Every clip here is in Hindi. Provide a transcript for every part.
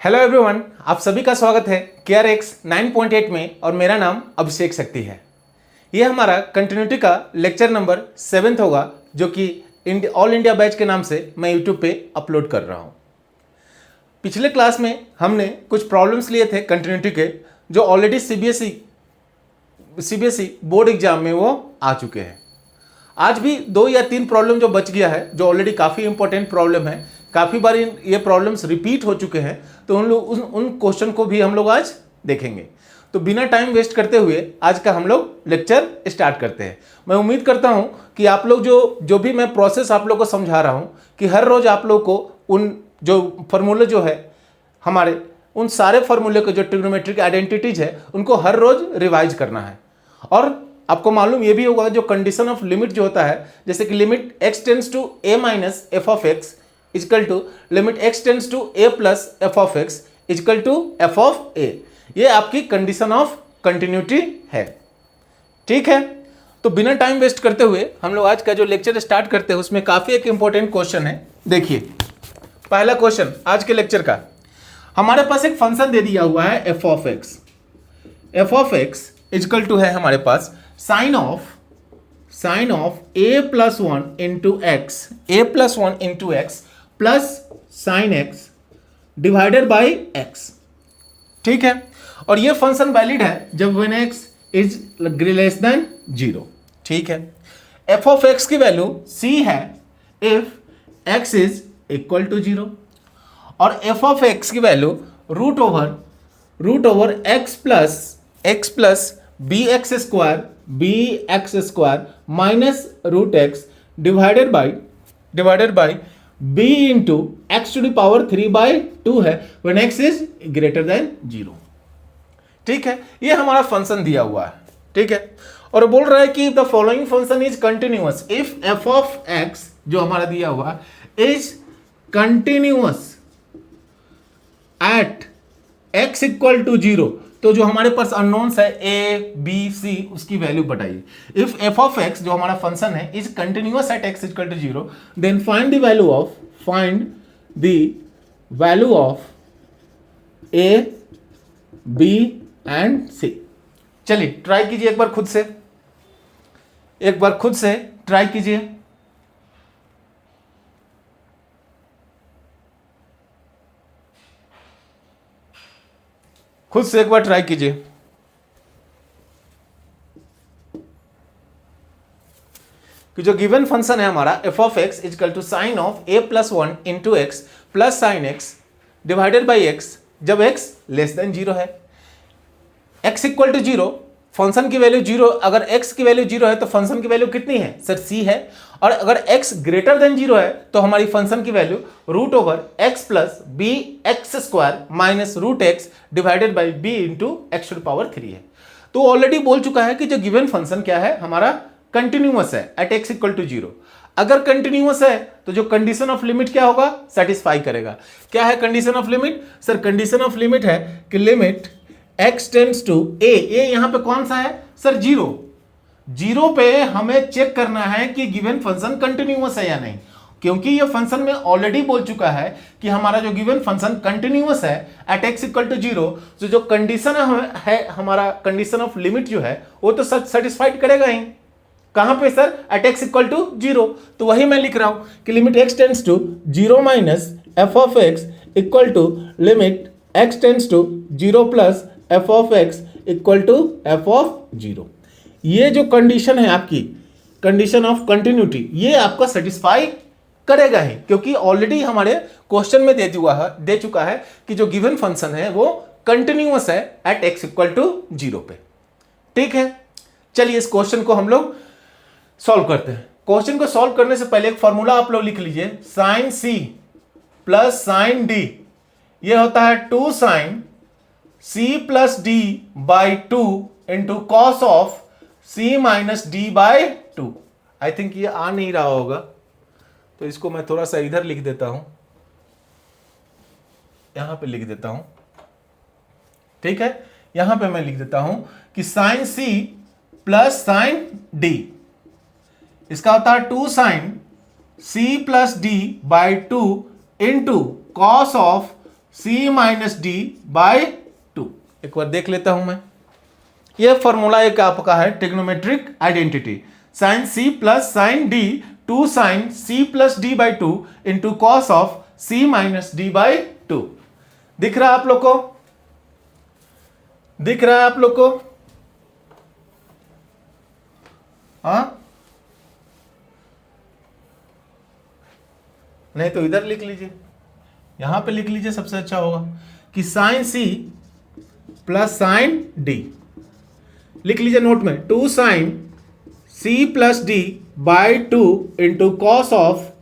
हेलो एवरीवन, आप सभी का स्वागत है KRX 9.8 में और मेरा नाम अभिषेक शक्ति है। यह हमारा कंटिन्यूटी का लेक्चर नंबर 7 होगा जो कि ऑल इंडिया बैच के नाम से मैं यूट्यूब पे अपलोड कर रहा हूँ। पिछले क्लास में हमने कुछ प्रॉब्लम्स लिए थे कंटिन्यूटी के जो ऑलरेडी CBSE बोर्ड एग्जाम में वो आ चुके हैं। आज भी 2 या 3 प्रॉब्लम जो बच गया है जो ऑलरेडी काफ़ी इंपॉर्टेंट प्रॉब्लम है, काफ़ी बार ये प्रॉब्लम्स रिपीट हो चुके हैं, तो उन क्वेश्चन को भी हम लोग आज देखेंगे। तो बिना टाइम वेस्ट करते हुए आज का हम लोग लेक्चर स्टार्ट करते हैं। मैं उम्मीद करता हूं कि आप लोग जो भी मैं प्रोसेस आप लोग को समझा रहा हूं कि हर रोज़ आप लोग को उन जो फार्मूले जो है हमारे उन सारे फार्मूले के जो ट्रिग्नोमेट्रिक आइडेंटिटीज है उनको हर रोज़ रिवाइज करना है। और आपको मालूम ये भी होगा जो कंडीशन ऑफ लिमिट जो होता है, जैसे कि limit x tends to a minus f of x is equal to limit x tends to a plus f of x is equal to f of a, ये आपकी कंडीशन ऑफ कंटिन्यूटी है। ठीक है, तो बिना टाइम वेस्ट करते हुए हम लोग आज का जो लेक्चर स्टार्ट करते हैं उसमें काफ़ी एक इंपॉर्टेंट क्वेश्चन है। देखिए, पहला क्वेश्चन आज के लेक्चर का, हमारे पास एक फंक्शन दे दिया हुआ है f of x is equal to है हमारे पास sine of a plus 1 into x plus sine x divided by x. ठीक है, और ये फंक्शन वैलिड है जब when x is less than 0। ठीक है, f ऑफ x की वैल्यू c है if x is equal to 0 और f ऑफ x की value root over x plus b x square minus root x divided by b into x to the power 3/2 है when x is greater than 0। ठीक है, ये हमारा फंक्शन दिया हुआ है। ठीक है, और बोल रहा है कि the following function is continuous if f of x जो हमारा दिया हुआ is continuous at x equal to 0। तो जो हमारे पास अननोन्स है a b c उसकी वैल्यू बताइए। इफ f ऑफ x जो हमारा फंक्शन है is continuous at x equal to 0 then find the value of a b and c। चलिए ट्राई कीजिए, एक बार खुद से ट्राई कीजिए। खुद से एक बार ट्राई कीजिए। कि जो गिवन फंक्शन है हमारा f of x equal to sine of a plus 1 into x plus sine x divided by x जब x लेस देन 0 है। x इक्वल टू 0, फंक्शन की वैल्यू 0, अगर x की वैल्यू 0 है तो फंक्शन की वैल्यू कितनी है सर c है, और अगर x ग्रेटर देन 0 है तो हमारी फंक्शन की value root over x plus b x square minus root x divided by b into x to the power 3 है। तो ऑलरेडी बोल चुका है कि जो गिवन फंक्शन क्या है हमारा कंटिन्यूअस है एट x इक्वल टू 0। अगर कंटिन्यूअस है तो जो कंडीशन ऑफ लिमिट क्या होगा, सेटिस्फाई करेगा। क्या है condition of limit sir? Condition of limit है कि limit x tends to a यहां पे कौन सा है सर? 0 पे हमें चेक करना है कि गिवन फंक्शन कंटिन्यूअस है या नहीं, क्योंकि ये फंक्शन में ऑलरेडी बोल चुका है कि हमारा जो गिवन फंक्शन कंटिन्यूअस है एट x इक्वल टू 0। तो जो कंडीशन है हमारा कंडीशन ऑफ लिमिट जो है वो तो सेटिस्फाइड करेगा ही। कहां पे sir? At x equal to 0। तो वही मैं लिख रहा हूं कि limit x tends to 0 minus f of x equal to limit x tends to 0 plus f of x equal to f of 0। ये जो कंडीशन है आपकी कंडीशन ऑफ कंटिन्यूटी, ये आपका सेटिस्फाई करेगा ही, क्योंकि ऑलरेडी हमारे क्वेश्चन में दे चुका है कि जो गिवन फंक्शन है वो कंटिन्यूअस है एट x इक्वल टू 0 पे। ठीक है, चलिए इस क्वेश्चन को हम लोग सॉल्व करते हैं। क्वेश्चन को सॉल्व करने से पहले एक फॉर्मूला आप लोग लिख लीजिए, sine c plus sign d, ये होता है 2 sine c plus d by 2 into cos of c minus d by 2। I think ये आ नहीं रहा होगा, तो इसको मैं थोड़ा सा इधर लिख देता हूं, यहां पे लिख देता हूं। ठीक है, यहां पे मैं लिख देता हूं कि sine c plus sign d, इसका होता है 2 sine c plus d by 2 into cos of c minus d by 2। एक बार देख लेता हूं मैं, ये फॉर्मूला एक आपका है trigonometric identity, sine c plus sine d 2 sine c plus d by 2 into cos of c minus d by 2। दिख रहा है आप लोग को? दिख रहा है आप लोग को? हाँ, नहीं तो इधर लिख लीजिए, यहां पे लिख लीजिए, सबसे अच्छा होगा कि sine c plus sine d, लिख लीजिए नोट में, 2 sine c plus d by 2 into cos of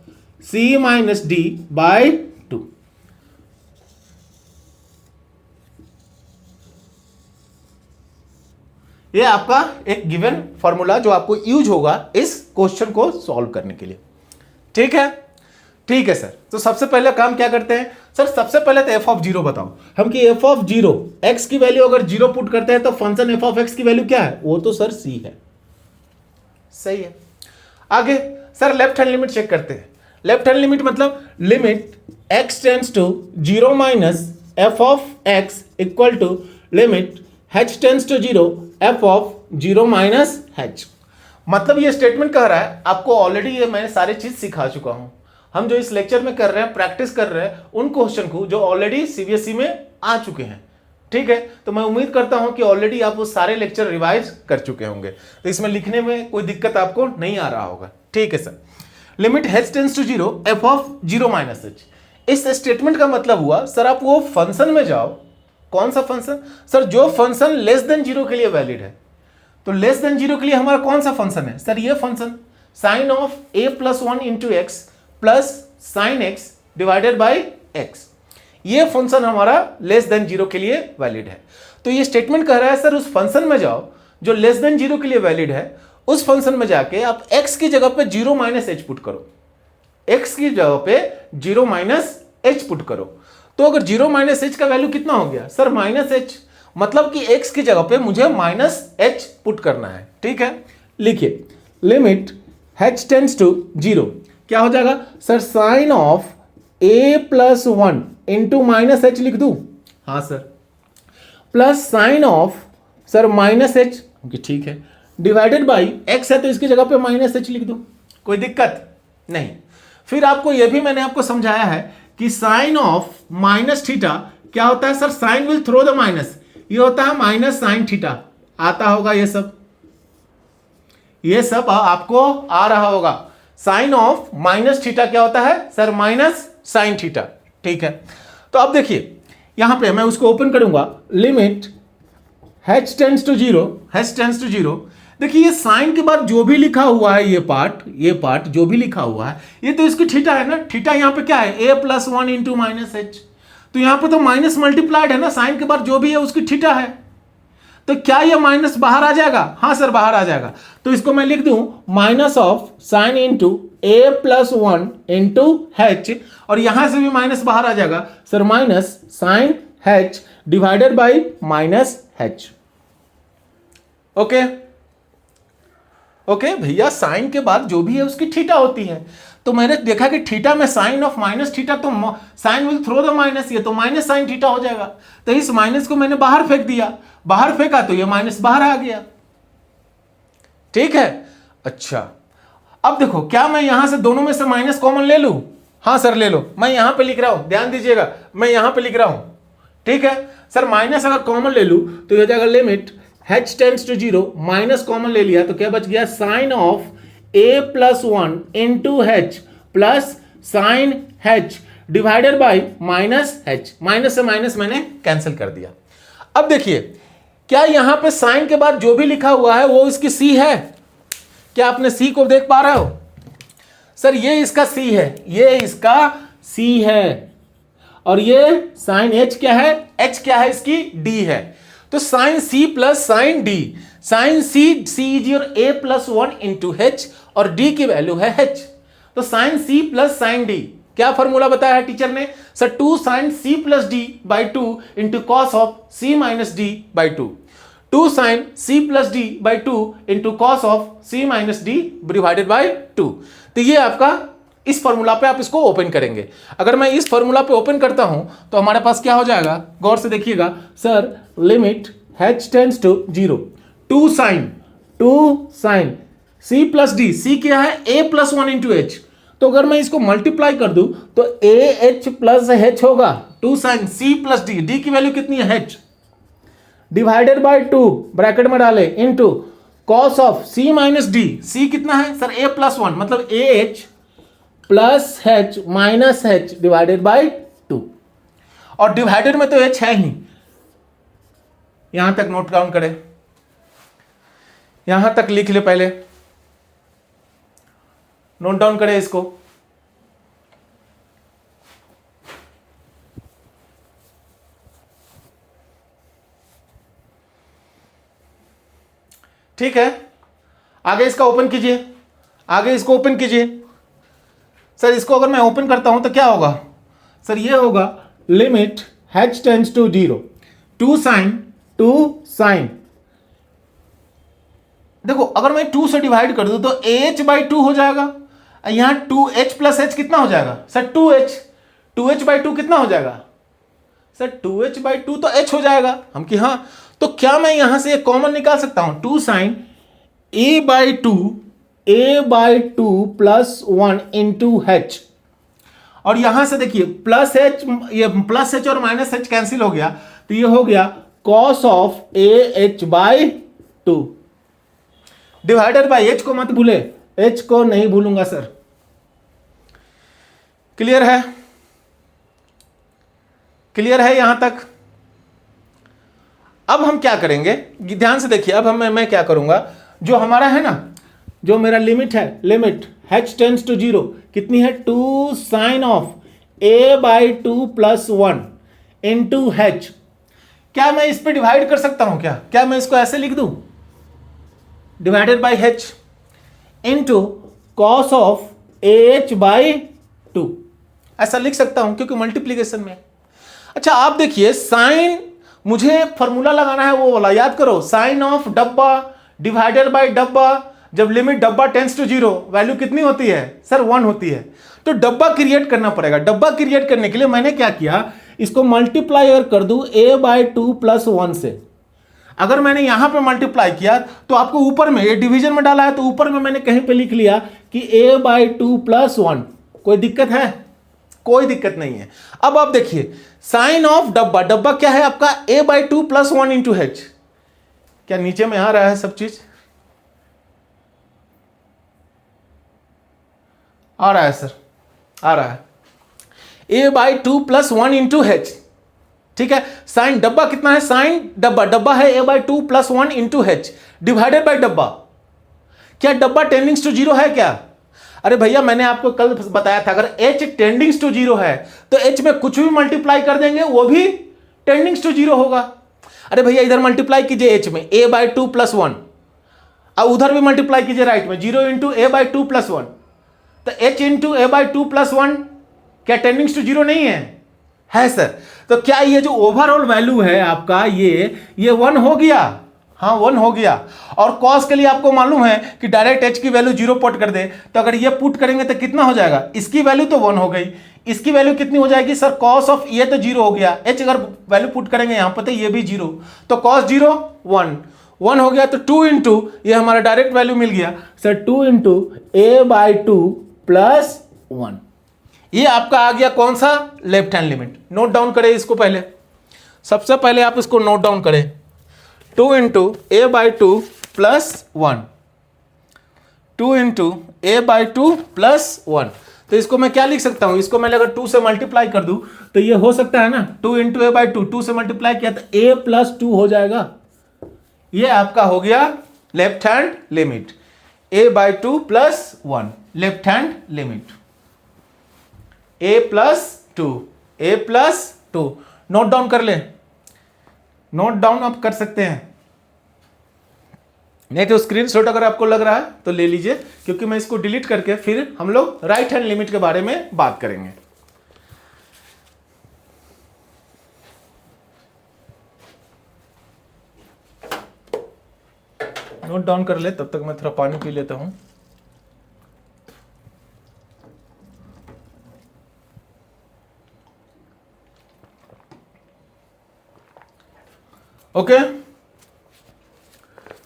c minus d by 2। ये आपका एक गिवन फॉर्मूला जो आपको यूज होगा इस क्वेश्चन को सॉल्व करने के लिए। ठीक है, ठीक है सर। तो सबसे पहले काम क्या करते हैं सर, सबसे पहले तो एफ ऑफ जीरो बताओ हम कि एफ ऑफ जीरो, एक्स की वैल्यू अगर जीरो पुट करते हैं तो फंक्शन एफ ऑफ एक्स की वैल्यू क्या है? वो तो सर सी है। सही है। आगे sir left hand limit check करते हैं। लेफ्ट हैंड लिमिट मतलब limit x tends to zero minus f of x equal to limit h tends to zero f of zero minus h। मतलब ये स्टेटमेंट कह रहा है, आपको ऑलरेडी ये मैंने सारी चीज सिखा चुका हूं। हम जो इस लेक्चर में कर रहे हैं, प्रैक्टिस कर रहे हैं उन क्वेश्चन को जो ऑलरेडी सीबीएसई में आ चुके हैं। ठीक है, तो मैं उम्मीद करता हूं कि ऑलरेडी आप वो सारे लेक्चर रिवाइज कर चुके होंगे, तो इसमें लिखने में कोई दिक्कत आपको नहीं आ रहा होगा। ठीक है sir, limit h tends to zero f of zero minus h। इस स्टेटमेंट का मतलब हुआ सर आप वो फंक्शन में जाओ। कौन सा फंक्शन सर? जो फंक्शन लेस देन जीरो के लिए वैलिड है। तो लेस देन जीरो के लिए हमारा कौन सा फंक्शन है सर? ये function sine of a plus 1 into x plus sine x divided by x. ये फंक्शन हमारा लेस देन जीरो के लिए वैलिड है। तो ये स्टेटमेंट कह रहा है सर उस फंक्शन में जाओ जो लेस देन जीरो के लिए वैलिड है, उस फंक्शन में जाके आप x की जगह पे जीरो माइनस एच पुट करो। x की जगह पे जीरो माइनस एच पुट करो। तो अगर जीरो माइनस एच का वैल्यू कितना हो गया सर? Minus H. मतलब कि x की जगह पे मुझे माइनस एच पुट करना है। ठीक है, लिखिए limit h tends to zero क्या हो जाएगा sir? Sine of a plus 1 into minus h लिख दूं? हाँ sir, plus sine of sir minus h, ठीक है, डिवाइडेड बाई x है तो इसकी जगह पे माइनस एच लिख दूं, कोई दिक्कत नहीं। फिर आपको यह भी मैंने आपको समझाया है कि साइन ऑफ माइनस थीटा क्या होता है sir? Sine will throw the minus, ये होता है माइनस साइन थीटा। आता होगा ये सब आपको आ रहा होगा। साइन ऑफ माइनस थीटा क्या होता है सर? Minus sine theta. ठीक है, तो अब देखिए यहां पे मैं उसको ओपन करूंगा, limit h tends to zero. देखिए ये साइन के बाद जो भी लिखा हुआ है, ये पार्ट जो भी लिखा हुआ है, ये तो इसकी थीटा है ना। थीटा यहां पे क्या है? a plus 1 into minus H. तो यहां पे तो माइनस मल्टीप्लाइड है ना, साइन के बाद जो भी है उसकी थीटा है। तो क्या ये माइनस बाहर आ जाएगा? हाँ सर बाहर आ जाएगा। तो इसको मैं लिख दूं minus of sine into a plus 1 into h, और यहां से भी माइनस बाहर आ जाएगा sir, minus sine h divided by minus h। Okay भैया, साइन के बाद जो भी है उसकी थीटा होती है। तो मैंने देखा कि थीटा में साइन ऑफ माइनस थीटा, तो sine will throw the minus, ये तो माइनस साइन थीटा हो जाएगा। तो इस माइनस को मैंने बाहर फेंक दिया, बाहर फेंका तो ये माइनस बाहर आ गया। ठीक है, अच्छा अब देखो क्या मैं यहां से दोनों में से माइनस कॉमन ले लूं? हाँ सर ले लो। मैं यहां पे लिख रहा हूं, ध्यान दीजिएगा, मैं यहां पे लिख रहा हूं। ठीक है सर, माइनस अगर कॉमन ले लूं तो ये हो जाएगा limit h tends to zero, minus common ले लिया तो क्या बच गया? Sine of a plus 1 into h plus sine h divided by minus h। Minus से माइनस मैंने कैंसिल कर दिया। अब देखिए क्या यहां पे साइन के बाद जो भी लिखा हुआ है वो इसकी c है? क्या आपने c को देख पा रहे हो सर? ये इसका c है, ये इसका c है, और ये साइन h क्या है? h क्या है इसकी? d है। तो sign c plus sign d, sine c is your a plus 1 into h, और d की वैल्यू है h। तो sign c plus sign d, क्या फॉर्मूला बताया है टीचर ने sir? 2 sine c plus d by 2 into cos of c minus d by 2। 2 sine c plus d by 2 into cos of c minus d divided by 2। तो ये आपका इस फॉर्मूला पे आप इसको ओपन करेंगे। अगर मैं इस फॉर्मूला पे ओपन करता हूं तो हमारे पास क्या हो जाएगा, गौर से देखिएगा sir, limit h tends to 0 two sine c plus d, c क्या है a प्लस 1 इंटू एच, तो अगर मैं इसको मल्टीप्लाई कर दूं तो a h प्लस h होगा, two sine c plus d, d की वैल्यू कितनी है h, डिवाइडेड बाय 2 ब्रैकेट में डाले into cos of c minus d, c कितना है सर a प्लस 1, मतलब a h plus h minus h divided by 2, और डिवाइडेड में तो h है ही, यहां तक नोट डाउन करें, यहां तक लिख ले, पहले नोट डाउन करें इसको। ठीक है, आगे इसका ओपन कीजिए, आगे इसको ओपन कीजिए। सर इसको अगर मैं ओपन करता हूं तो क्या होगा सर, ये होगा limit h tends to 0 two sine, देखो अगर मैं 2 से डिवाइड कर दूं तो ah बाई 2 हो जाएगा, यहां 2h प्लस h कितना हो जाएगा सर 2h बाई 2 कितना हो जाएगा सर 2h बाई 2 तो h हो जाएगा हम कि हाँ, तो क्या मैं यहां से कॉमन निकाल सकता हूं, 2 sine a by 2 plus 1 into h, और यहां से देखिए प्लस h, ये प्लस h और माइनस h कैंसिल हो गया, तो ये हो गया cos of ah by 2 divided by h को मत भूले, h को नहीं भूलूंगा सर। क्लियर है, क्लियर है यहां तक। अब हम क्या करेंगे, ध्यान से देखिए, अब मैं क्या करूंगा, जो हमारा है ना, जो मेरा लिमिट है, लिमिट h टेंड्स टू 0 कितनी है, 2 sine of a by 2 plus 1 into h, क्या मैं इस पे डिवाइड कर सकता हूं, क्या मैं इसको ऐसे लिख दूं, divided by h into cos of ah by 2, ऐसा लिख सकता हूं क्योंकि मल्टीप्लीकेशन में। अच्छा आप देखिए, साइन मुझे फॉर्मूला लगाना है वो वाला, याद करो, साइन ऑफ डब्बा डिवाइडेड बाय डब्बा, जब लिमिट डब्बा टेंड्स टू 0 वैल्यू कितनी होती है सर 1 होती है, तो डब्बा क्रिएट करना पड़ेगा। डब्बा क्रिएट करने के लिए मैंने क्या किया, इसको मल्टीप्लाई अगर कर दूं a बाई 2 प्लस 1 से, अगर मैंने यहां पे मल्टीप्लाई किया तो आपको ऊपर में, ये डिवीजन में डाला है तो ऊपर में मैंने कहीं पे लिख लिया कि a बाई 2 प्लस 1, कोई दिक्कत है, कोई दिक्कत नहीं है। अब आप देखिए साइन ऑफ डब्बा, डब्बा क्या है आपका a by 2 plus 1 into h, क्या नीचे में आ रहा है सब चीज, आ रहा है सर, आ रहा है, a by 2 plus 1 into h, ठीक है। साइन डब्बा कितना है, साइन डब्बा है a by 2 plus 1 into h divided by डब्बा, क्या डब्बा टेंडिंग्स टू 0 है क्या, अरे भैया मैंने आपको कल बताया था, अगर h टेंडिंग्स टू 0 है तो h में कुछ भी मल्टीप्लाई कर देंगे वो भी टेंडिंग्स टू 0 होगा। अरे भैया इधर मल्टीप्लाई कीजिए h में a बाई 2 प्लस 1, अब उधर भी मल्टीप्लाई कीजिए राइट में 0 इंटू a बाई 2 प्लस 1, तो h into a by 2 plus 1 क्या टेंडिंग्स टू 0 नहीं है सर। तो क्या ये जो ओवरऑल वैल्यू है आपका ये 1 हो गया, हाँ 1 हो गया। और कॉस के लिए आपको मालूम है कि डायरेक्ट h की वैल्यू 0 पुट कर दे, तो अगर ये पुट करेंगे तो कितना हो जाएगा, इसकी वैल्यू तो 1 हो गई, इसकी वैल्यू कितनी हो जाएगी सर, कॉस ऑफ ये तो 0 हो गया, h अगर वैल्यू पुट करेंगे यहां पर तो ये भी 0, तो कॉस 0 1 हो गया, तो 2 इंटू ये हमारा डायरेक्ट वैल्यू मिल गया sir 2 into a by 2 plus 1, ये आपका आ गया कौन सा, left hand limit. Note down करें इसको, पहले सबसे पहले आप इसको नोट डाउन करें, 2 into a by 2 plus 1, 2 into a by 2 plus 1, तो इसको मैं क्या लिख सकता हूं, इसको मैं अगर 2 से मल्टीप्लाई कर दूं तो ये हो सकता है ना, 2 इंटू a बाई 2 से मल्टीप्लाई किया तो a प्लस 2 हो जाएगा, ये आपका हो गया left hand limit, a by 2 plus 1 left hand limit, a plus 2 note down कर ले, नोट डाउन आप कर सकते हैं, नहीं तो स्क्रीनशॉट अगर आपको लग रहा है तो ले लीजिए, क्योंकि मैं इसको डिलीट करके फिर हम लोग राइट हैंड लिमिट के बारे में बात करेंगे। नोट डाउन कर ले, तब तक मैं थोड़ा पानी पी लेता हूं। ओके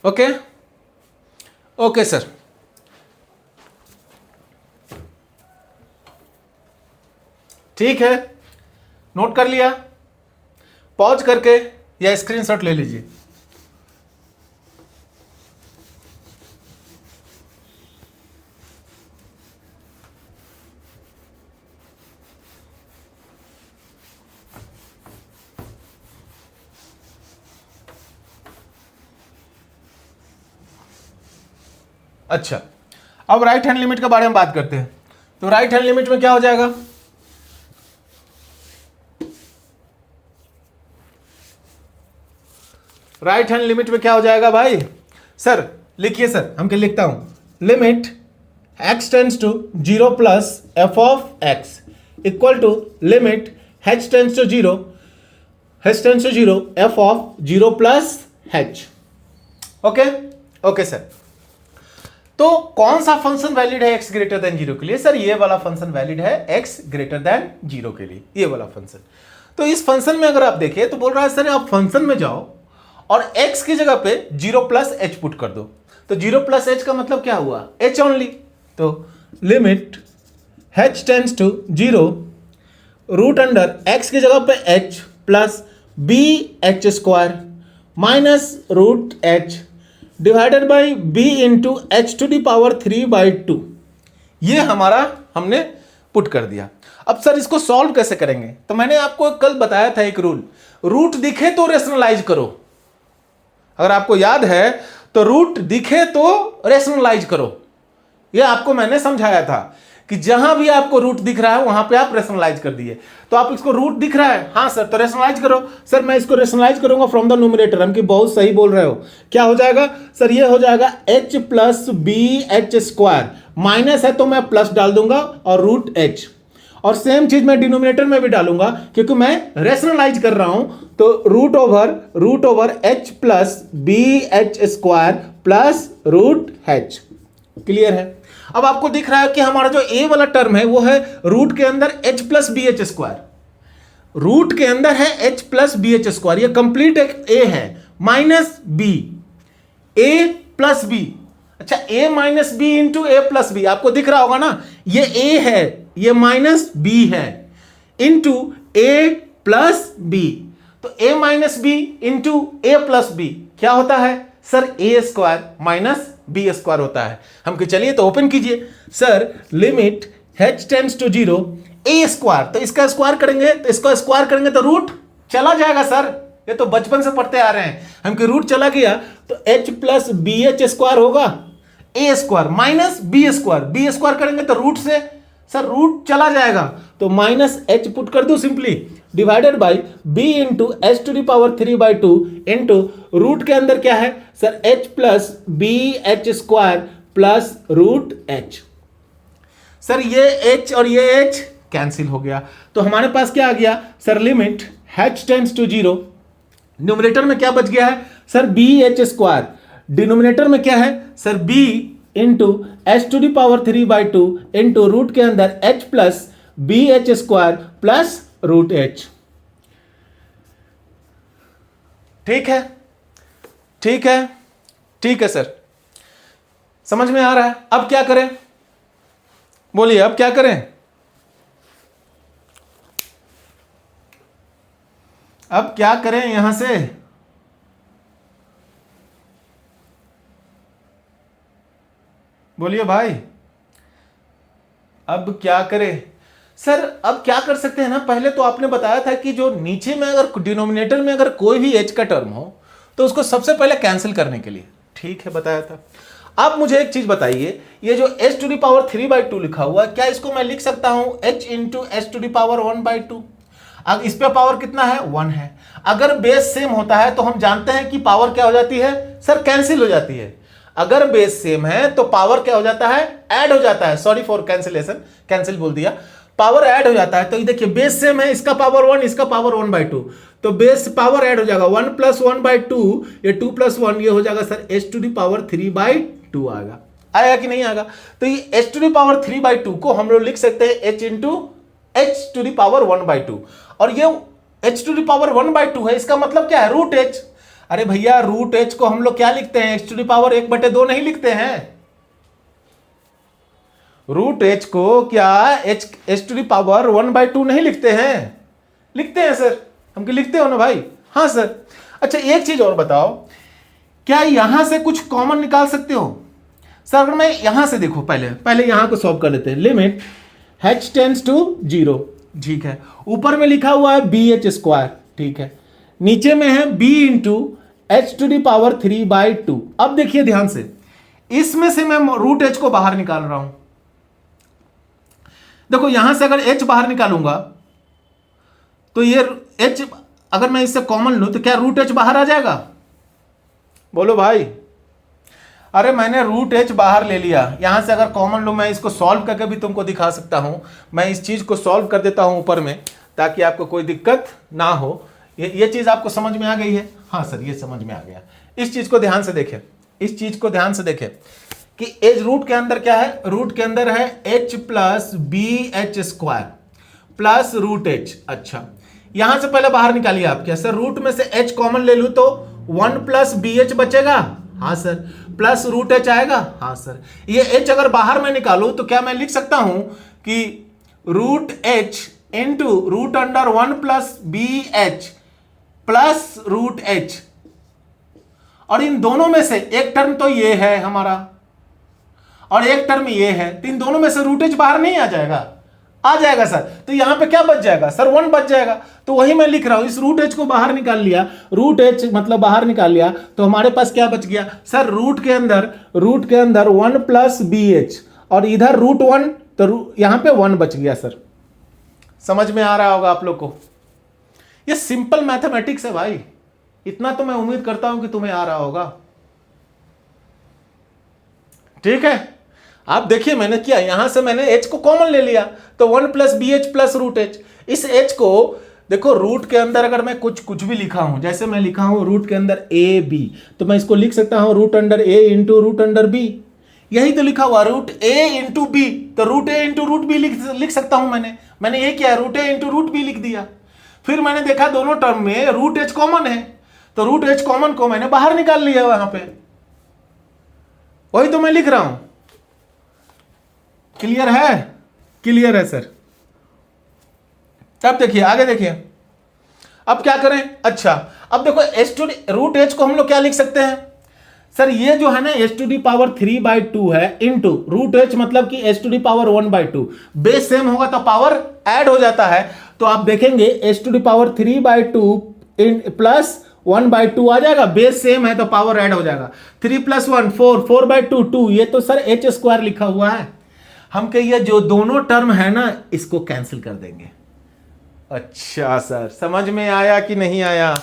ओके ओके सर, ठीक है, नोट कर लिया, पॉज करके या स्क्रीनशॉट ले लीजिए। अच्छा, अब राइट हैंड लिमिट के बारे में बात करते हैं। तो राइट हैंड लिमिट में क्या हो जाएगा, राइट हैंड लिमिट में क्या हो जाएगा भाई? सर लिखिए सर, हम क्या लिखता हूं, limit x tends to 0 plus f of x equal to limit h tends to 0 f of 0 plus h। Okay okay sir, तो कौन सा फंक्शन वैलिड है x ग्रेटर देन 0 के लिए? सर ये वाला फंक्शन वैलिड है x ग्रेटर देन 0 के लिए, ये वाला फंक्शन। तो इस फंक्शन में अगर आप देखिए तो बोल रहा है सर आप फंक्शन में जाओ और x की जगह पे 0 प्लस h पुट कर दो। तो 0 प्लस h का मतलब क्या हुआ? h only. तो limit h tends to 0 root under x की जगह पे h plus b h square minus root h divided by b into h to the power 3/2। ये हमारा हमने पुट कर दिया। अब सर इसको सॉल्व कैसे करेंगे? तो मैंने आपको कल बताया था एक रूल, रूट दिखे तो रेशनलाइज करो। अगर आपको याद है तो रूट दिखे तो रेशनलाइज करो, ये आपको मैंने समझाया था कि जहां भी आपको रूट दिख रहा है वहां पे आप रेशनलाइज कर दिए। तो आप इसको रूट दिख रहा है, हाँ सर, तो रेशनलाइज करो। सर मैं इसको रेशनलाइज करूंगा फ्रॉम द न्यूमरेटर, हम कि बहुत सही बोल रहे हो। क्या हो जाएगा सर? ये हो जाएगा h plus b h square, minus है तो मैं प्लस डाल दूंगा और रूट h, और सेम चीज मैं डिनोमिनेटर में भी डालूंगा क्योंकि मैं रेशनलाइज कर रहा हूं। तो root over h plus b h square plus root h। Clear है? अब आपको दिख रहा है कि हमारा जो a वाला टर्म है वो है रूट के अंदर h plus b h square, root के अंदर है h plus b h square, ये कंप्लीट एक a है, minus b, a plus b। अच्छा, a minus b into a plus b, आपको दिख रहा होगा ना, ये a है, ये माइनस b है, इंटू a प्लस b। तो a minus b into a plus b क्या होता है sir? a square minus b square होता है। हम कि चलिए तो ओपन कीजिए sir, limit h tends to 0 a square, तो इसका स्क्वायर करेंगे, तो इसका स्क्वायर करेंगे तो रूट चला जाएगा सर, ये तो बचपन से पढ़ते आ रहे हैं हम कि रूट चला गया तो h plus b h square होगा, a square minus b square करेंगे तो रूट से सर रूट चला जाएगा, तो माइनस h पुट कर दो simply, divided by b into h to the power 3/2 into root के अंदर क्या है sir? h plus b h square plus root h। Sir ये h और ये h कैंसिल हो गया, तो हमारे पास क्या आ गया sir? Limit h tends to 0, numerator में क्या बच गया है sir? B h square, denominator में क्या है sir? b into h to the power 3/2 into root के अंदर h plus b h square plus root h। ठीक है, ठीक है, ठीक है सर, समझ में आ रहा है। अब क्या करें, बोलिए अब क्या करें? अब क्या करें यहां से? बोलिए भाई, अब क्या करें? सर अब क्या कर सकते हैं ना, पहले तो आपने बताया था कि जो नीचे में अगर डिनोमिनेटर में अगर कोई भी h का टर्म हो तो उसको सबसे पहले कैंसिल करने के लिए, ठीक है, बताया था। अब मुझे एक चीज बताइए, ये जो h टू दी पावर 3/2 लिखा हुआ, क्या इसको मैं लिख सकता हूं h into h to the power 1/2? अब इस पे पावर कितना है? 1 है। अगर बेस सेम होता है तो हम जानते हैं कि पावर क्या हो जाती है सर? कैंसिल हो जाती है। अगर बेस सेम है तो पावर क्या हो जाता है? ऐड हो जाता है। सॉरी फॉर कैंसिलेशन, कैंसिल बोल दिया, पावर ऐड हो जाता है। तो ये देखिए बेस सेम है, इसका पावर 1, इसका पावर 1/2, तो बेस पावर ऐड हो जाएगा 1 प्लस 1/2, ये 2 प्लस 1, ये हो जाएगा sir h to the power 3/2 आएगा। आएगा कि नहीं आएगा? तो ये h टू दी पावर 3/2 को हम लोग लिख सकते हैं h into h to the power 1/2, और ये h टू दी पावर 1/2 है, इसका मतलब क्या है? Root h। अरे भैया रूट एच को हम लोग क्या लिखते हैं, एक्स टू द पावर 1/2 नहीं लिखते हैं। रूट एच को क्या एच टू द पावर 1/2 नहीं लिखते हैं? लिखते हैं सर, हम क्या लिखते हो ना भाई? हाँ सर। अच्छा एक चीज और बताओ, क्या यहां से कुछ कॉमन निकाल सकते हो? सर अगर मैं यहां से देखो, पहले यहां को सॉल्व कर लेते हैं। लिमिट h टेंड्स टू 0, ठीक है। ऊपर में लिखा हुआ है bh², ठीक है। नीचे में है b into h to the power 3/2। अब देखिए ध्यान से, इसमें से मैं रूट h को बाहर निकाल रहा हूं। देखो यहां से अगर h बाहर निकालूंगा तो ये h अगर मैं इससे कॉमन लूं तो क्या रूट h बाहर आ जाएगा? बोलो भाई। अरे मैंने रूट h बाहर ले लिया, यहां से अगर कॉमन लूं, मैं इसको सॉल्व करके भी तुमको दिखा सकता हूं। मैं इस चीज को सॉल्व कर देता हूं ऊपर में, ताकि आपको कोई दिक्कत ना हो। ये चीज आपको समझ में आ गई है? हाँ सर ये समझ में आ गया। इस चीज को ध्यान से देखें, इस चीज को ध्यान से देखें कि एज रूट के अंदर क्या है, रूट के अंदर है h plus bh² plus root h। अच्छा यहां से पहले बाहर निकालिए आप। क्या सर रूट में से h कॉमन ले लूं तो 1 प्लस bh बचेगा? हाँ सर। प्लस रूट h आएगा? हाँ सर। ये h अगर बाहर में निकालूं तो क्या मैं लिख सकता हूं कि root h into root under 1 plus bh plus root h, और इन दोनों में से एक टर्म तो ये है हमारा और एक टर्म ये है, तो इन दोनों में से रूट h बाहर नहीं आ जाएगा? आ जाएगा सर। तो यहां पे क्या बच जाएगा सर? 1 बच जाएगा। तो वही मैं लिख रहा हूं, इस रूट h को बाहर निकाल लिया, रूट h मतलब बाहर निकाल लिया, तो हमारे पास क्या बच गया सर? रूट के अंदर 1 प्लस bh और इधर रूट 1, तो यहां पे 1 बच गया सर। समझ में आ रहा होगा आप लोग को? ये सिंपल मैथमेटिक्स है भाई, इतना तो मैं उम्मीद करता हूं कि तुम्हें आ रहा होगा। ठीक है, आप देखिए मैंने किया, यहां से मैंने h को कॉमन ले लिया, तो 1 plus bh plus root h। इस h को देखो, रूट के अंदर अगर मैं कुछ भी लिखा हूं, जैसे मैं लिखा हूं रूट के अंदर a b, तो मैं इसको लिख सकता हूं root under a into root under b। यही तो लिखा हुआ रूट a इंटू b, तो root a into root b लिख सकता हूं। मैंने ये किया, root a into root b लिख दिया। फिर मैंने देखा दोनों टर्म में रूट h कॉमन है, तो रूट h कॉमन को मैंने बाहर निकाल लिया वहां पे, वही तो मैं लिख रहा हूं। क्लियर है? क्लियर है सर। अब देखिए आगे देखिए, अब क्या करें? अच्छा अब देखो h टू रूट h को हम लोग क्या लिख सकते हैं सर? ये जो है ना h टू दी पावर 3/2 है इंटू रूट h, मतलब कि h to the power 1/2। Base same होगा तो पावर ऐड हो जाता है, तो आप देखेंगे h to the power 3/2 plus 1/2 आ जाएगा। बेस सेम है तो पावर ऐड हो जाएगा। 3 प्लस 1 4, 4/2 2। ये तो सर h² लिखा हुआ है। हम कहिए जो दोनों टर्म है ना, इसको कैंसिल कर देंगे। अच्छा सर समझ में आया कि नहीं आया?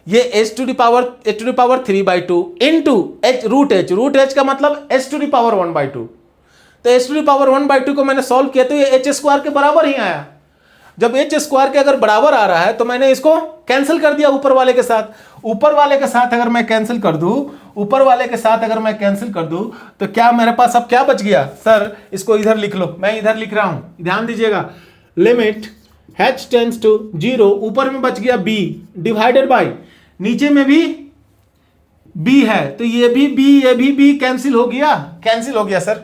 ये h to the power 3/2 into root h का मतलब h टू द पावर 1/2। तो h टू द पावर 1/2 को मैंने सॉल्व किया तो ये h² के बराबर ही आया। जब h² के अगर बराबर आ रहा है तो मैंने इसको कैंसिल कर दिया ऊपर वाले के साथ। ऊपर वाले के साथ अगर मैं कैंसिल कर दूं तो क्या मेरे पास अब क्या बच गया सर? इसको इधर लिख लो, मैं इधर लिख रहा हूं, ध्यान दीजिएगा। लिमिट h टेंड्स टू 0, ऊपर में बच गया b डिवाइडेड बाय, नीचे में भी b है, तो ये भी b कैंसिल हो गया सर,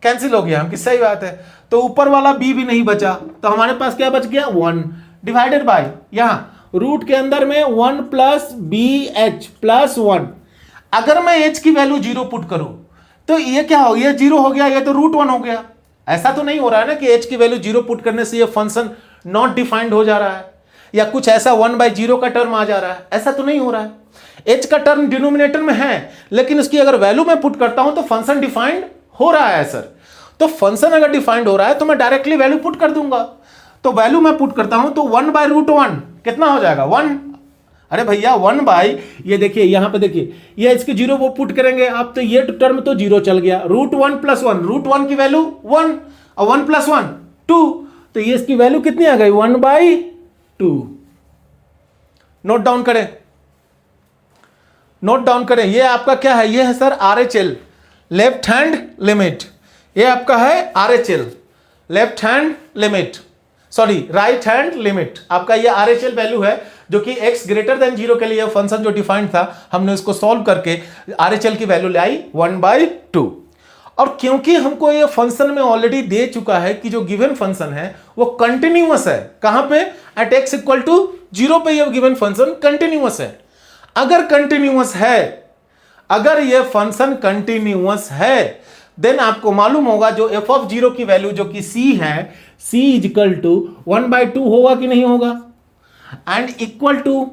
कैंसिल हो गया। हम कि सही बात है, तो ऊपर वाला b भी नहीं बचा, तो हमारे पास क्या बच गया 1 डिवाइडेड बाय, यहां रूट के अंदर में 1 प्लस bh प्लस 1। अगर मैं h की वैल्यू 0 पुट करूं तो ये क्या हो गया? 0 हो गया, ये तो रूट 1 हो गया। ऐसा तो नहीं हो रहा है ना कि h की वैल्यू 0 पुट करने से ये फंक्शन नॉट डिफाइंड हो जा रहा है, या कुछ ऐसा 1/0 का टर्म आ जा रहा है, ऐसा तो नहीं हो रहा है। h का टर्म डिनोमिनेटर में है, लेकिन उसकी अगर वैल्यू मैं पुट करता हूं तो फंक्शन डिफाइंड हो रहा है सर। तो फंक्शन अगर डिफाइंड हो रहा है तो मैं डायरेक्टली वैल्यू पुट कर दूंगा। तो वैल्यू मैं पुट करता हूं तो 1/√1 कितना हो जाएगा? 1। अरे भैया 1 ये देखिए यहां पे देखिए, ये इसके 0 वो पुट करेंगे आप, तो ये टर्म तो 0 चल गया। √1 प्लस 1, √1 की वैल्यू 1 और 1 प्लस 1 2, तो ये इसकी वैल्यू कितनी आ गई? 1/2। नोट डाउन करें। ये आपका क्या है? ये है sir RHL, left hand limit. ये आपका है RHL, left hand limit. Sorry right hand limit, आपका ये RHL वैल्यू है जो कि x ग्रेटर देन 0 के लिए फंक्शन जो डिफाइंड था, हमने उसको सॉल्व करके RHL की वैल्यू ले आई 1/2। और क्योंकि हमको ये फंक्शन में ऑलरेडी दे चुका है कि जो गिवन फंक्शन है वो कंटिन्यूअस है, कहां पे, एट x इक्वल टू 0 पे ये गिवन फंक्शन कंटिन्यूअस है। अगर कंटिन्यूअस है, अगर ये फंक्शन कंटिन्यूअस है, देन आपको मालूम होगा जो f ऑफ 0 की वैल्यू जो कि c है, c इक्वल टू 1/2 होगा कि नहीं होगा, एंड इक्वल टू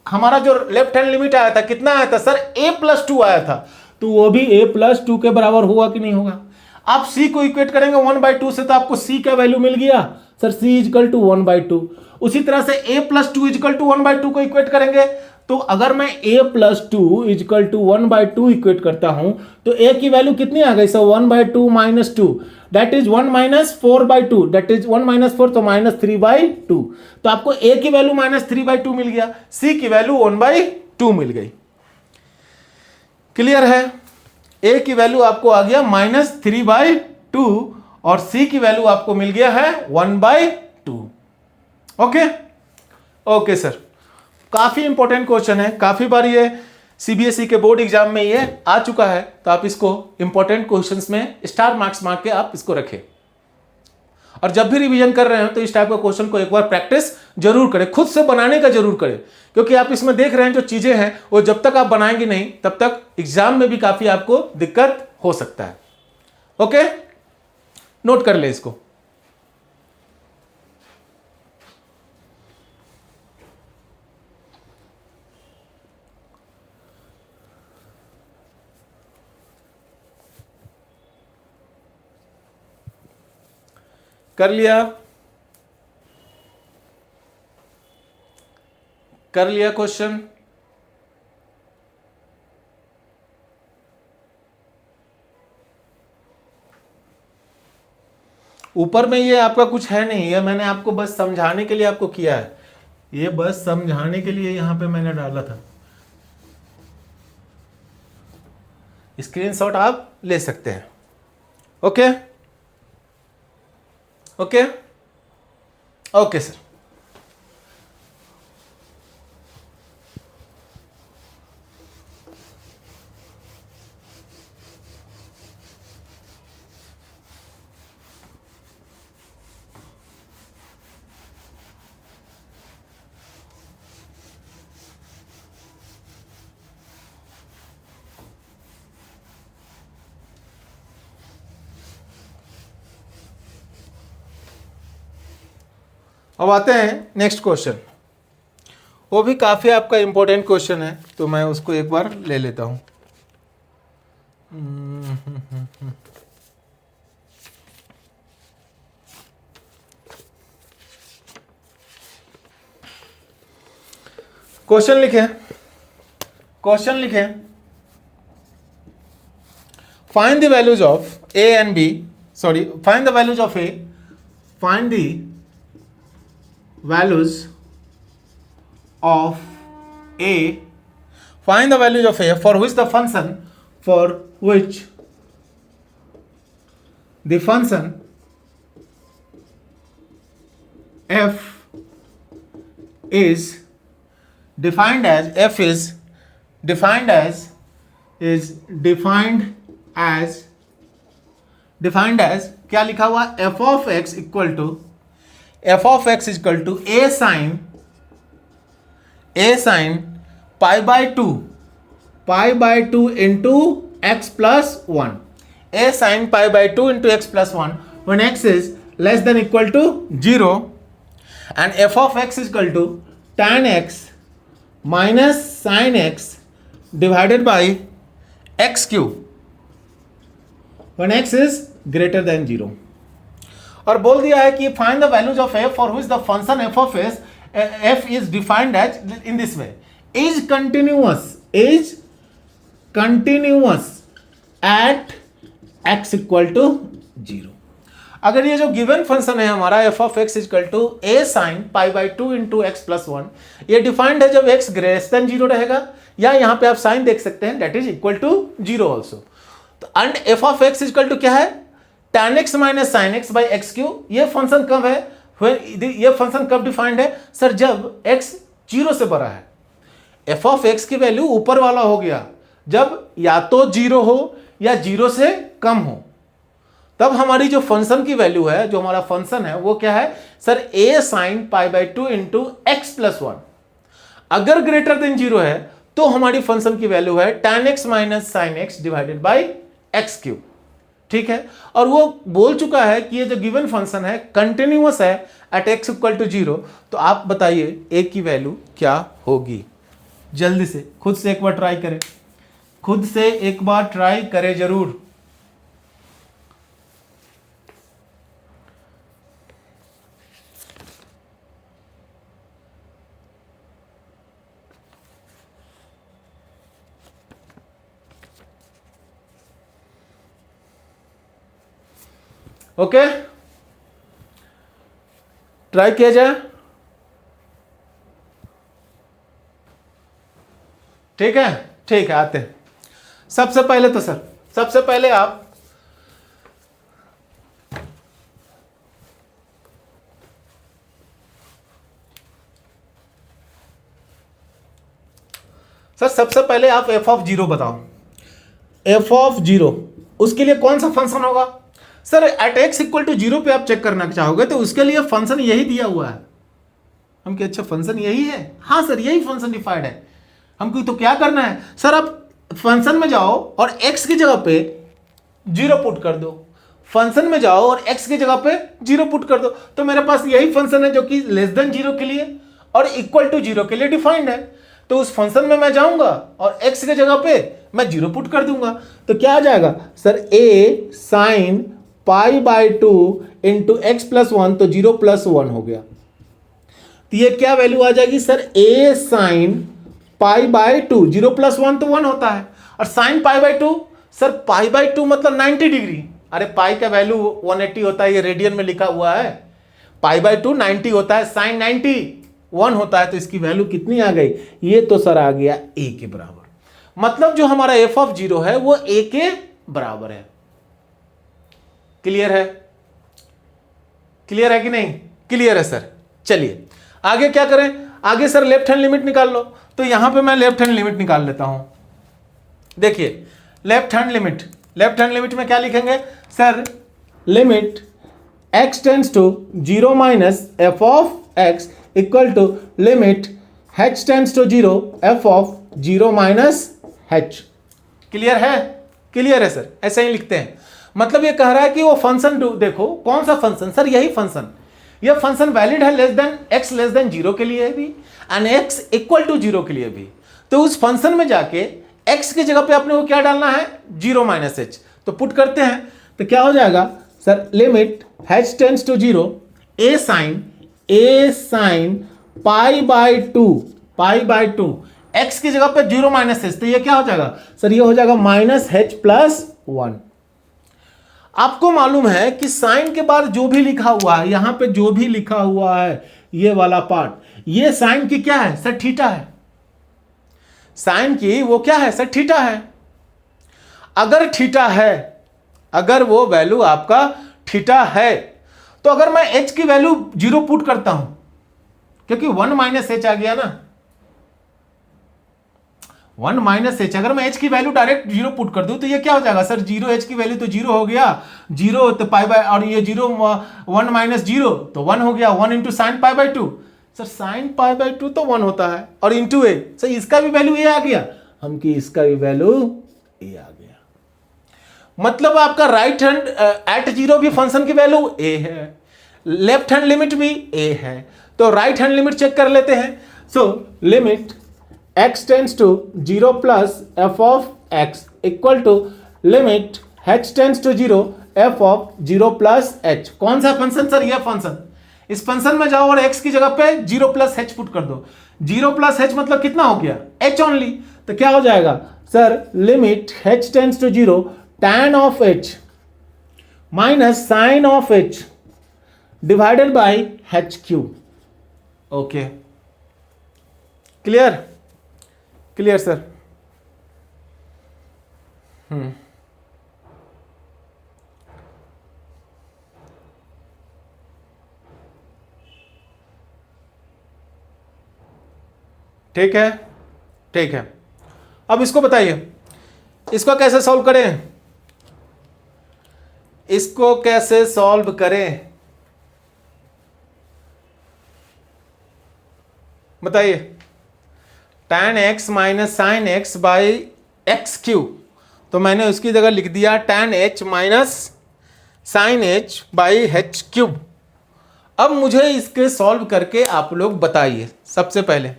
हमारा जो लेफ्ट हैंड लिमिट आया था कितना आया था सर, a+2 आया था, तो वो भी a+2 के बराबर होगा कि नहीं होगा। आप c को इक्वेट करेंगे 1/2 से तो आपको c का वैल्यू मिल गया सर, c इक्वल टू 1/2। उसी तरह से a+2 इक्वल टू 1/2 को इक्वेट करेंगे, तो अगर मैं a+2 इक्वल टू 1/2 इक्वेट करता हूं तो a की वैल्यू कितनी आ गई sir, 1/2 minus 2 that is 1 minus 4/2, that is 1 minus 4 तो -3/2, तो आपको a की वैल्यू -3/2 मिल गया, c की वैल्यू 1/2 मिल गई। क्लियर है, a की वैल्यू आपको आ गया -3/2 और c की वैल्यू आपको मिल गया है 1/2। ओके ओके सर, काफी इंपॉर्टेंट क्वेश्चन है, काफी बार ये CBSE के बोर्ड एग्जाम में ये आ चुका है, तो आप इसको इंपॉर्टेंट क्वेश्चंस में स्टार मार्क्स मार के आप इसको रखें। और जब भी रिवीजन कर रहे हो तो इस टाइप का क्वेश्चन को एक बार प्रैक्टिस जरूर करें, खुद से बनाने का जरूर करें, क्योंकि आप इसमें देख रहे हैं जो चीजें हैं वो जब तक आप बनाएंगे नहीं तब तक एग्जाम में भी काफी आपको दिक्कत हो सकता है। ओके, नोट कर ले इसको। कर लिया, कर लिया क्वेश्चन। ऊपर में ये आपका कुछ है नहीं, ये मैंने आपको बस समझाने के लिए आपको किया है, ये बस समझाने के लिए यहां पे मैंने डाला था। स्क्रीनशॉट आप ले सकते हैं। Okay okay okay sir. अब आते हैं नेक्स्ट क्वेश्चन, वो भी काफ़ी आपका इंपॉर्टेंट क्वेश्चन है, तो मैं उसको एक बार ले लेता हूं। क्वेश्चन लिखें, क्वेश्चन लिखें, find the values of a and b, sorry find the values of a, find the values of a, find the values of a for which the function, for which the function f is defined as, f is defined as, is defined as क्या लिखा हुआ, f of x equal to, f of x is equal to a sin pi/2 into x plus 1, a sin pi/2 into x plus 1 when x is less than equal to 0, and f of x is equal to tan x minus sin x divided by x cube when x is greater than 0। और बोल दिया है कि find the values of f for which the function f of f is defined as in this way, is continuous at x equal to 0। अगर ये जो गिवन फंक्शन है हमारा f of x equal to a sin pi/2 into x plus 1, ये डिफाइंड है जब x ग्रेटर देन 0 रहेगा, या यहां पे आप साइन देख सकते हैं that is equal to 0 also. तो and f of x equal to क्या है, tan x minus sine x by x cube. ये फंक्शन कब है, ये फंक्शन कब डिफाइंड है सर? जब x 0 से बड़ा है। एफ ऑफ एक्स की वैल्यू ऊपर वाला हो गया जब या तो 0 हो या 0 से कम हो, तब हमारी जो फंक्शन की वैल्यू है, जो हमारा फंक्शन है वो क्या है sir? a sin π/2 into x plus 1। अगर ग्रेटर देन 0 है तो हमारी फंक्शन की वैल्यू है tan x minus sine x divided by x cube. ठीक है, और वो बोल चुका है कि ये जो गिवन फंक्शन है कंटिन्यूअस है एट x इक्वल टू 0। तो आप बताइए a की वैल्यू क्या होगी? जल्दी से खुद से एक बार ट्राई करें, खुद से एक बार ट्राई करें जरूर। ओके, ट्राई किया जाए। ठीक है, ठीक है, आते हैं। सबसे पहले तो सर, सबसे पहले आप सबसे पहले आप एफ ऑफ 0 बताओ। एफ ऑफ 0 उसके लिए कौन सा फंक्शन होगा sir? At x equal to 0 पे आप चेक करना चाहोगे तो उसके लिए फंक्शन यही दिया हुआ है। हम क्या, अच्छा फंक्शन यही है? हाँ सर, यही फंक्शन डिफाइंड है। हमको तो क्या करना है सर? आप फंक्शन में जाओ और x की जगह पे 0 पुट कर दो। फंक्शन में जाओ और x की जगह पे 0 पुट कर दो, तो मेरे पास यही फंक्शन है जो कि लेस देन 0 के लिए और इक्वल टू 0 के लिए डिफाइंड है। तो उस फंक्शन में मैं जाऊंगा और x की जगह पे मैं 0 पुट कर दूंगा। तो क्या आ जाएगा sir? a sine π/2 into x plus 1, तो 0 प्लस 1 हो गया। तो ये क्या वैल्यू आ जाएगी सर? a साइन π/2, 0 प्लस 1 तो 1 होता है, और साइन π/2 सर π/2 मतलब 90 डिग्री। अरे पाई का वैल्यू 180 होता है, ये रेडियन में लिखा हुआ है। π/2 90 होता है, साइन 90 1 होता है, तो इसकी वैल्यू कितनी आ गई? ये तो सर आ गया a के बराबर। मतलब जो हमारा एफ ऑफ 0 है वो a के बराबर है। क्लियर है? क्लियर है कि नहीं? क्लियर है सर। चलिए आगे क्या करें? आगे सर लेफ्ट हैंड लिमिट निकाल लो। तो यहां पे मैं लेफ्ट हैंड लिमिट निकाल लेता हूं। देखिए लेफ्ट हैंड लिमिट में क्या लिखेंगे sir? Limit x tends to 0 minus f of x equal to limit h tends to 0 f of 0 minus h। Clear है? क्लियर है सर। ऐसे ही लिखते हैं। मतलब ये कह रहा है कि वो फंक्शन, देखो कौन सा फंक्शन सर? यही फंक्शन। यह फंक्शन वैलिड है x लेस देन 0 के लिए भी एंड x इक्वल टू 0 के लिए भी। तो उस फंक्शन में जाके x की जगह पे अपने को क्या डालना है? 0 माइनस h। तो पुट करते हैं तो क्या हो जाएगा sir? Limit h tends to 0 a sine π/2 x की जगह पे 0 माइनस h। तो ये क्या हो जाएगा सर? ये हो जाएगा माइनस h प्लस 1। आपको मालूम है कि साइन के बाद जो भी लिखा हुआ है, यहां पे जो भी लिखा हुआ है ये वाला पार्ट, ये साइन की क्या है सर? थीटा है। साइन की वो क्या है सर? थीटा है। अगर थीटा है, अगर वो वैल्यू आपका थीटा है, तो अगर मैं h की वैल्यू 0 पुट करता हूं, क्योंकि 1 माइनस h आ गया ना, 1 माइनस h, अगर मैं h की वैल्यू डायरेक्ट 0 पुट कर दूं तो ये क्या हो जाएगा सर? 0 h की वैल्यू तो 0 हो गया, 0 तो π/, और ये 0 1 माइनस 0 तो 1 हो गया, 1 इंटू साइन π/2। सर साइन π/2 तो 1 होता है, और इंटू a, सर इसका भी वैल्यू a आ गया, हम की इसका भी वैल्यू a आ गया। मतलब आपका राइट हैंड एट 0 भी फंक्शन की वैल्यू a है, लेफ्ट हैंड लिमिट भी a है। तो राइट हैंड लिमिट चेक कर लेते हैं। So limit x tends to 0 plus f of x equal to limit h tends to 0 f of 0 plus h। कौन सा फंक्शन सर? ये फंक्शन। इस फंक्शन में जाओ और x की जगह पे 0 प्लस h पुट कर दो। 0 प्लस h मतलब कितना हो गया? h only. तो क्या हो जाएगा sir? Limit h tends to 0 tan of h minus sine of h divided by h cube. Okay, clear? Clear sir. ठीक है, ठीक है। अब इसको बताइए, इसको कैसे सॉल्व करें, इसको कैसे सॉल्व करें बताइए। tan x minus sine x by x cube, तो मैंने उसकी जगह लिख दिया tan h minus sine h by h cube. अब मुझे इसके सॉल्व करके आप लोग बताइए। सबसे पहले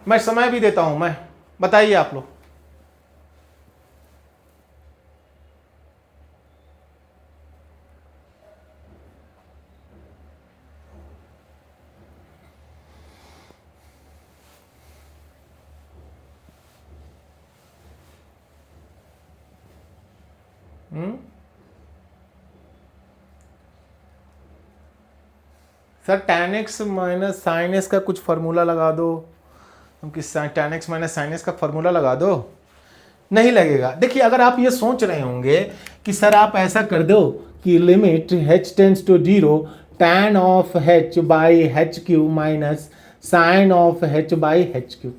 मैं समय भी देता हूं, मैं बताइए आप लोग। Sir tan x minus sine s का कुछ फार्मूला लगा दो, क्योंकि tan x minus sine s का फार्मूला लगा दो। नहीं लगेगा। देखिए, अगर आप ये सोच रहे होंगे कि सर आप ऐसा कर दो कि limit h tends to 0 tan of h by h cube minus sine of h by h cube.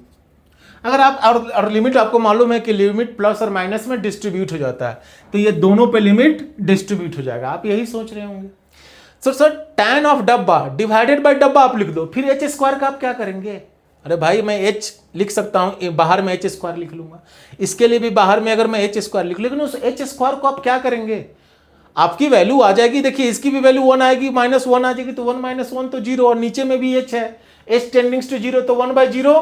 अगर आप और लिमिट आपको मालूम है कि लिमिट प्लस और माइनस में डिस्ट्रीब्यूट हो जाता है, तो ये दोनों पे लिमिट डिस्ट्रीब्यूट हो जाएगा। आप यही सोच रहे होंगे। सर tan ऑफ डब्बा डिवाइडेड बाय डब्बा आप लिख दो, फिर h स्क्वायर का आप क्या करेंगे? अरे भाई, मैं h लिख सकता हूं, बाहर में h स्क्वायर लिख लूंगा। इसके लिए भी बाहर में अगर मैं h स्क्वायर लिख, लेकिन उस h स्क्वायर को आप क्या करेंगे? आपकी वैल्यू आ जाएगी। देखिए, इसकी भी वैल्यू 1 आएगी, -1 आ जाएगी, तो 1 - 1 तो 0, और नीचे में भी h है, h टेंडिंग्स टू 0, तो 1/0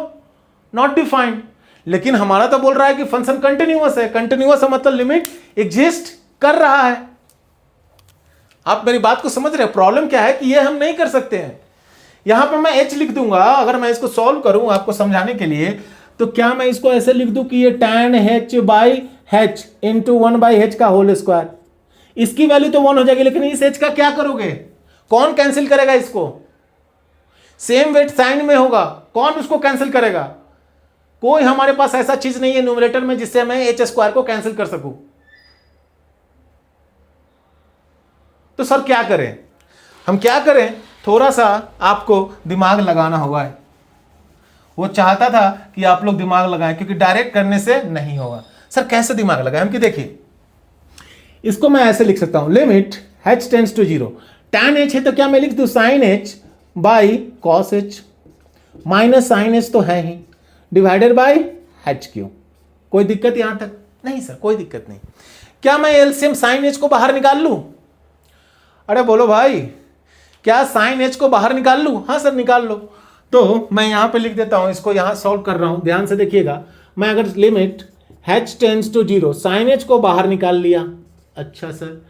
नॉट डिफाइंड। लेकिन हमारा तो बोल रहा है कि फंक्शन कंटिन्यूअस है। कंटिन्यूअस है मतलब लिमिट एग्जिस्ट कर रहा है। आप मेरी बात को समझ रहे हैं? प्रॉब्लम क्या है कि ये हम नहीं कर सकते हैं। यहां पर मैं h लिख दूंगा। अगर मैं इसको सॉल्व करूं आपको समझाने के लिए, तो क्या मैं इसको ऐसे लिख दूं कि ये tan h by h into 1/h का होल स्क्वायर। इसकी वैल्यू तो 1 हो जाएगी, लेकिन इस h का क्या करोगे? कौन कैंसिल करेगा इसको? सेम वेट साइन में होगा, कौन उसको कैंसिल करेगा? कोई हमारे पास ऐसा चीज नहीं है न्यूमरेटर में जिससे मैं h स्क्वायर को कैंसिल कर सकूं। तो सर क्या करें? हम क्या करें? थोड़ा सा आपको दिमाग लगाना होगा। वो चाहता था कि आप लोग दिमाग लगाएं, क्योंकि डायरेक्ट करने से नहीं होगा। सर कैसे दिमाग लगाएं हम? कि देखिए, इसको मैं ऐसे लिख सकता हूं, limit h tends to 0 tan h है, तो क्या मैं लिख दूं sin h by cos h minus sine h तो है ही, डिवाइडेड बाई एच क्यू। कोई दिक्कत यहां तक? नहीं सर, कोई दिक्कत नहीं। क्या मैं एलसीएम साइन h को बाहर निकाल लूं? अरे बोलो भाई, क्या साइन h को बाहर निकाल लूं? हाँ सर, निकाल लो। तो मैं यहां पे लिख देता हूं, इसको यहां सॉल्व कर रहा हूं, ध्यान से देखिएगा। मैं अगर limit h tends to 0 sine h को बाहर निकाल लिया, अच्छा सर,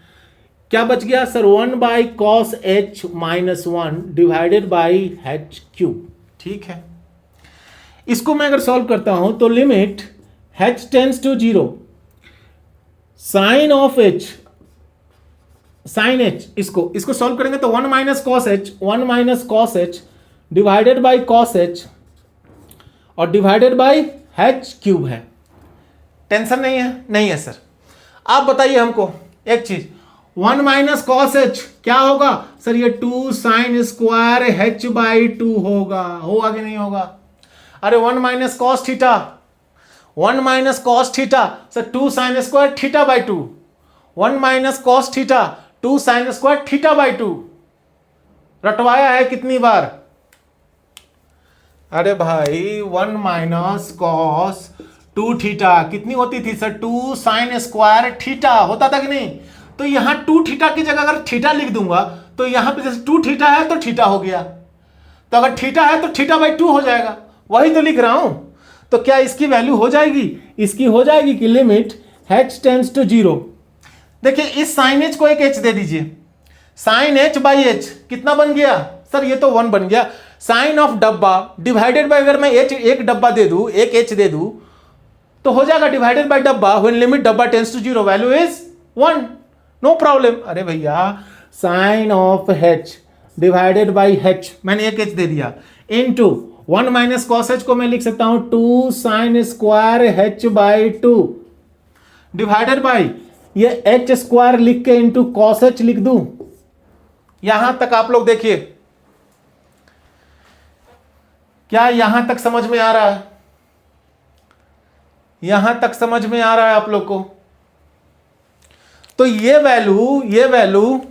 क्या बच गया sir? 1/cos h minus 1 divided by h cube. ठीक है, इसको मैं अगर सॉल्व करता हूं तो limit h tends to 0 sine of h sine h, इसको सॉल्व करेंगे तो 1 - cos h divided by cos h और डिवाइडेड बाई h क्यूब है। टेंशन नहीं है? नहीं है सर। आप बताइए हमको एक चीज, 1 - cos h क्या होगा सर? ये 2 साइन स्क्वायर h बाई 2 होगा कि नहीं होगा? अरे 1 - cos theta, 1 - cos theta sir, 2 sine square theta by 2, 1 - cos theta 2 sine square theta by 2। रटवाया है कितनी बार? अरे भाई, 1 - cos 2 थीटा कितनी होती थी सर? 2 साइन स्क्वायर थीटा होता था कि नहीं? तो यहां 2 थीटा की जगह अगर थीटा लिख दूंगा, तो यहां पे जैसे 2 थीटा है तो थीटा हो गया, तो अगर थीटा है तो थीटा बाई 2 हो जाएगा। वही तो लिख रहा हूं। तो क्या इसकी वैल्यू हो जाएगी? इसकी हो जाएगी कि लिमिट h टेंड्स टू 0। देखिए, इस साइन h को एक h दे दीजिए, साइन h बाई h कितना बन गया सर? ये तो 1 बन गया। साइन ऑफ डब्बा डिवाइडेड बाय, अगर मैं h एक डब्बा दे दूं, एक h दे दूं, तो हो जाएगा डिवाइडेड बाय डब्बा, व्हेन लिमिट डब्बा tends to 0 value is 1, no problem. अरे भैया, sine of h divided by h, मैंने एक h दे दिया, इनटू 1 - cos h को मैं लिख सकता हूं 2 sine square h by 2 divided by ये h स्क्वायर लिख के इंटू cos h लिख दूं। यहां तक आप लोग देखिए, क्या यहां तक समझ में आ रहा है? यहां तक समझ में आ रहा है आप लोग को? तो ये वैल्यू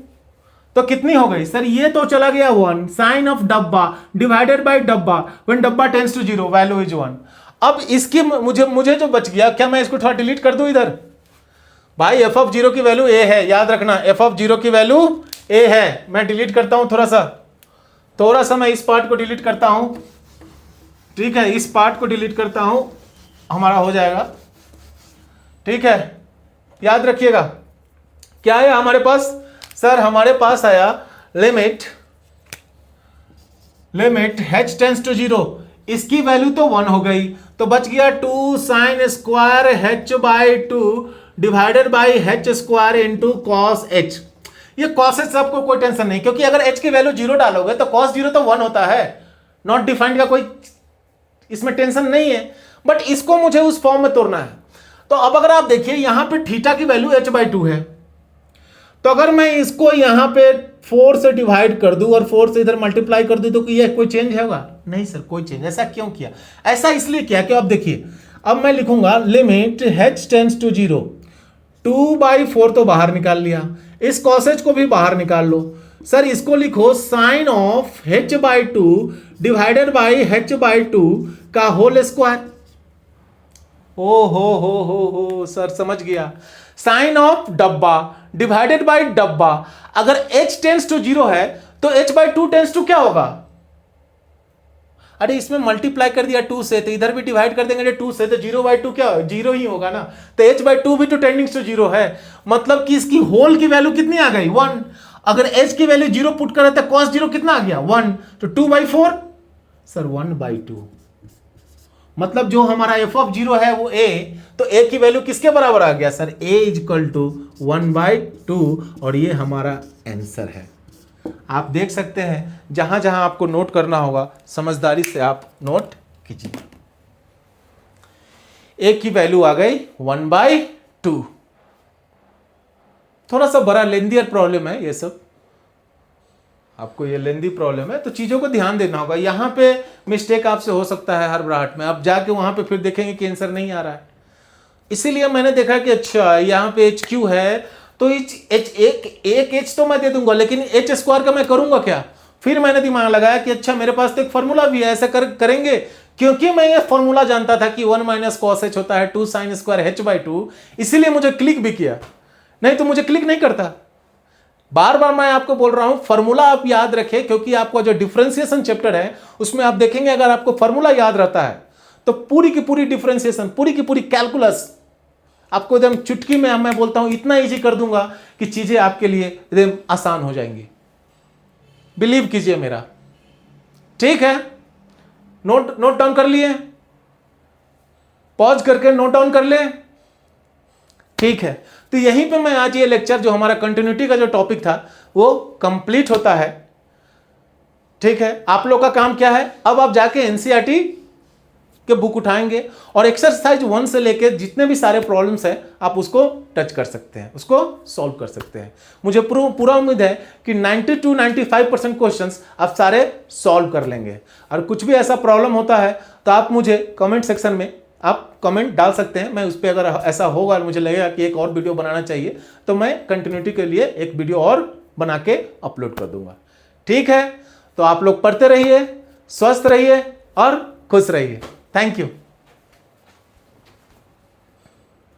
तो कितनी हो गई सर? ये तो चला गया 1, साइन ऑफ डब्बा डिवाइडेड बाय डब्बा, व्हेन डब्बा टेंड्स टू 0 वैल्यू इज 1। अब इसकी मुझे जो बच गया, क्या मैं इसको थोड़ा डिलीट कर दूं इधर? भाई एफ ऑफ 0 की वैल्यू ए है, याद रखना, एफ ऑफ 0 की वैल्यू ए है। मैं डिलीट करता हूं थोड़ा सा मैं इस पार्ट को डिलीट करता हूं, ठीक है, इस पार्ट को डिलीट करता हूं, हमारा हो जाएगा, ठीक है। याद रखिएगा क्या है हमारे पास सर? हमारे पास आया लिमिट h टेंड्स टू 0, इसकी वैल्यू तो 1 हो गई, तो बच गया 2 sine square h by 2 divided by h square into cos h। ये कॉस h आपको कोई टेंशन नहीं, क्योंकि अगर h की वैल्यू 0 डालोगे तो कॉस 0 तो 1 होता है, नॉट डिफाइंड का कोई इसमें टेंशन नहीं है, बट इसको मुझे उस फॉर्म में तोड़ना है। तो अब अगर आप देखिए यहां पे थीटा की वैल्यू h बाई 2 है, तो अगर मैं इसको यहां पे 4 से डिवाइड कर दूं और 4 से इधर मल्टीप्लाई कर दूं, तो ये कोई चेंज होगा? नहीं सर, कोई चेंज। ऐसा क्यों किया? ऐसा इसलिए किया कि अब देखिए, अब मैं लिखूंगा लिमिट h टेंड्स टू 0, 2/4 तो बाहर निकाल लिया, इस cos h को भी बाहर निकाल लो सर, इसको लिखो sine of h by 2 divided by h by 2 का होल स्क्वायर। ओ हो सर, समझ गया। साइन ऑफ डब्बा डिवाइडेड बाई डब्बा, अगर h टेंड्स टू 0 है तो h बाई 2 टेंड्स टू क्या होगा? अरे इसमें मल्टीप्लाई कर दिया 2 से, तो इधर भी डिवाइड कर देंगे 2 से, तो 0/2 क्या 0 ही होगा ना। तो h बाई 2 भी तो टेंडिंग टू 0 है, मतलब कि इसकी होल की वैल्यू कितनी आ गई? 1। अगर h की वैल्यू 0 पुट करे तो cos 0 कितना आ गया? 1। तो 2/4 सर 1/2, मतलब जो हमारा f ऑफ 0 है वो a, तो a की वैल्यू किसके बराबर आ गया सर? a इक्वल टू 1/2, और ये हमारा आंसर है। आप देख सकते हैं, जहां जहां आपको नोट करना होगा समझदारी से आप नोट कीजिए। a की वैल्यू आ गई 1/2। थोड़ा सा बड़ा लेंदियर प्रॉब्लम है ये सब, आपको ये लेंदी प्रॉब्लम है, तो चीजों को ध्यान देना होगा। यहां पे मिस्टेक आपसे हो सकता है हर ब्राहट में, अब जाके वहां पे फिर देखेंगे कि आंसर नहीं आ रहा है। इसीलिए मैंने देखा कि अच्छा यहाँ पे एच क्यू है, तो एक एच तो मैं दे दूंगा, लेकिन एच स्क्वायर का मैं करूंगा क्या? फिर मैंने दिमाग लगाया कि अच्छा मेरे पास तो एक फॉर्मूला भी है, ऐसा करेंगे, क्योंकि मैं ये फॉर्मूला जानता था कि 1 माइनस कॉस एच होता है 2 साइन स्क्वायर h बाई 2, इसीलिए मुझे क्लिक भी किया, नहीं तो मुझे क्लिक नहीं करता। बार बार मैं आपको बोल रहा हूं फॉर्मूला आप याद रखें, क्योंकि आपका जो डिफरेंशिएशन चैप्टर है उसमें आप देखेंगे अगर आपको फॉर्मूला याद रहता है तो पूरी की पूरी डिफरेंशिएशन, पूरी की पूरी कैलकुलस आपको एकदम चुटकी में मैं बोलता हूं इतना इजी कर दूंगा कि चीजें आपके लिए एकदम आसान हो जाएंगी। बिलीव कीजिए मेरा, ठीक है? नोट डाउन कर लिए? पॉज करके नोट डाउन कर ले, ठीक है? तो यहीं पे मैं आज ये लेक्चर जो हमारा कंटिन्यूटी का जो टॉपिक था वो कंप्लीट होता है, ठीक है? आप लोग का काम क्या है, अब आप जाके एनसीईआरटी के बुक उठाएंगे और एक्सरसाइज 1 से लेकर जितने भी सारे प्रॉब्लम्स हैं आप उसको टच कर सकते हैं, उसको सॉल्व कर सकते हैं। मुझे पूरा उम्मीद है कि 90 to 95% क्वेश्चंस आप सारे सॉल्व कर लेंगे। और कुछ भी ऐसा प्रॉब्लम होता है तो आप मुझे कमेंट सेक्शन में आप कमेंट डाल सकते हैं, मैं उस पर अगर ऐसा होगा और मुझे लगेगा कि एक और वीडियो बनाना चाहिए तो मैं कंटिन्यूटी के लिए एक वीडियो और बना के अपलोड कर दूंगा, ठीक है? तो आप लोग पढ़ते रहिए, स्वस्थ रहिए और खुश रहिए। Thank you.